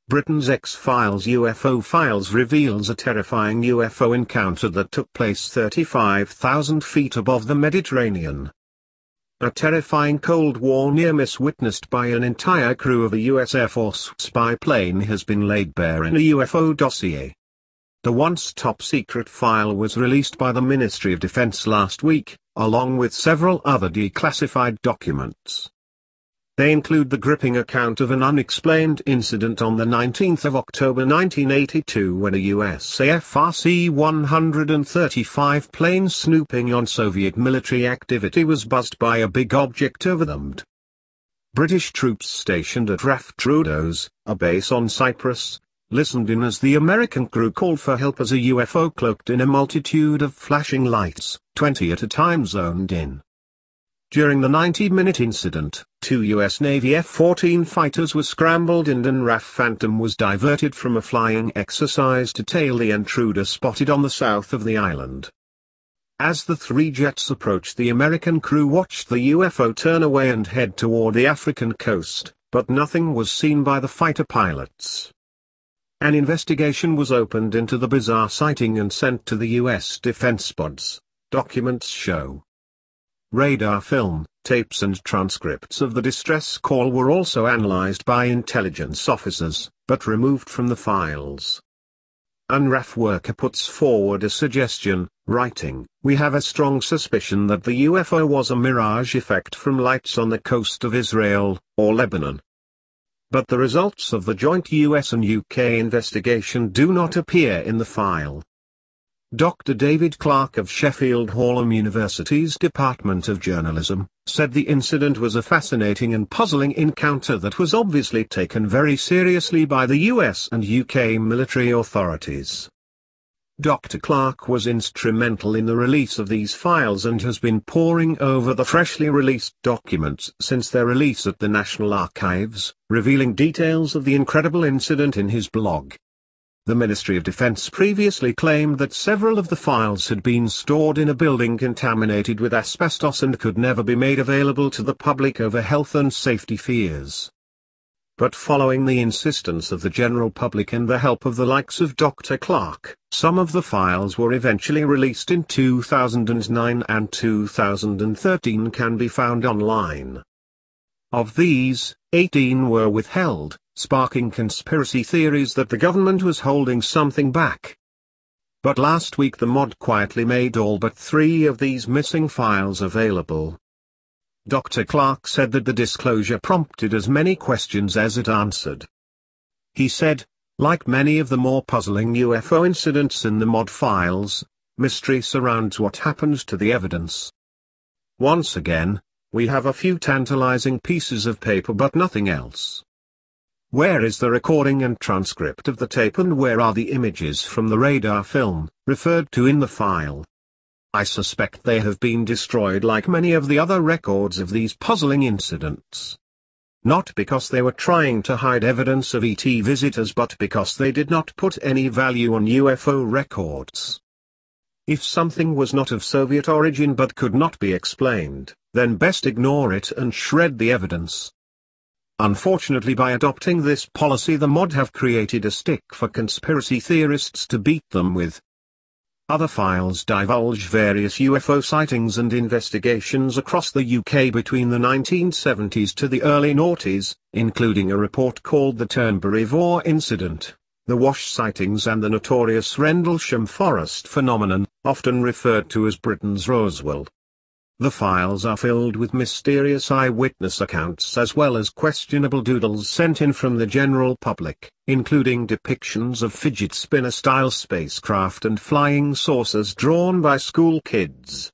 Britain's X-Files UFO Files reveals a terrifying UFO encounter that took place 35,000 feet above the Mediterranean. A terrifying Cold War near-miss witnessed by an entire crew of a US Air Force spy plane has been laid bare in a UFO dossier. The once top-secret file was released by the Ministry of Defense last week, along with several other declassified documents. They include the gripping account of an unexplained incident on the 19th of October 1982 when a US AFRC-135 plane snooping on Soviet military activity was buzzed by a big object over them. British troops stationed at RAF Trudeau's, a base on Cyprus, listened in as the American crew called for help as a UFO cloaked in a multitude of flashing lights, 20 at a time zoned in. During the 90-minute incident, 2 U.S. Navy F-14 fighters were scrambled and an RAF Phantom was diverted from a flying exercise to tail the intruder spotted on the south of the island. As the 3 jets approached, the American crew watched the UFO turn away and head toward the African coast, but nothing was seen by the fighter pilots. An investigation was opened into the bizarre sighting and sent to the U.S. Defense Buds, documents show. Radar film, tapes and transcripts of the distress call were also analyzed by intelligence officers, but removed from the files. An RAF worker puts forward a suggestion, writing, "We have a strong suspicion that the UFO was a mirage effect from lights on the coast of Israel, or Lebanon." But the results of the joint US and UK investigation do not appear in the file. Dr. David Clarke of Sheffield Hallam University's Department of Journalism, said the incident was a fascinating and puzzling encounter that was obviously taken very seriously by the US and UK military authorities. Dr. Clarke was instrumental in the release of these files and has been poring over the freshly released documents since their release at the National Archives, revealing details of the incredible incident in his blog. The Ministry of Defense previously claimed that several of the files had been stored in a building contaminated with asbestos and could never be made available to the public over health and safety fears. But following the insistence of the general public and the help of the likes of Dr. Clarke, some of the files were eventually released in 2009 and 2013 can be found online. Of these, 18 were withheld, sparking conspiracy theories that the government was holding something back. But last week the MOD quietly made all but 3 of these missing files available. Dr. Clarke said that the disclosure prompted as many questions as it answered. He said, "Like many of the more puzzling UFO incidents in the MOD files, mystery surrounds what happens to the evidence. Once again, we have a few tantalizing pieces of paper but nothing else. Where is the recording and transcript of the tape and where are the images from the radar film, referred to in the file? I suspect they have been destroyed like many of the other records of these puzzling incidents. Not because they were trying to hide evidence of ET visitors but because they did not put any value on UFO records. If something was not of Soviet origin but could not be explained, then best ignore it and shred the evidence." Unfortunately, by adopting this policy, the MOD have created a stick for conspiracy theorists to beat them with. Other files divulge various UFO sightings and investigations across the UK between the 1970s to the early noughties, including a report called the Turnberry Vore Incident, the Wash sightings and the notorious Rendlesham Forest phenomenon, often referred to as Britain's Roswell. The files are filled with mysterious eyewitness accounts as well as questionable doodles sent in from the general public, including depictions of fidget spinner-style spacecraft and flying saucers drawn by school kids.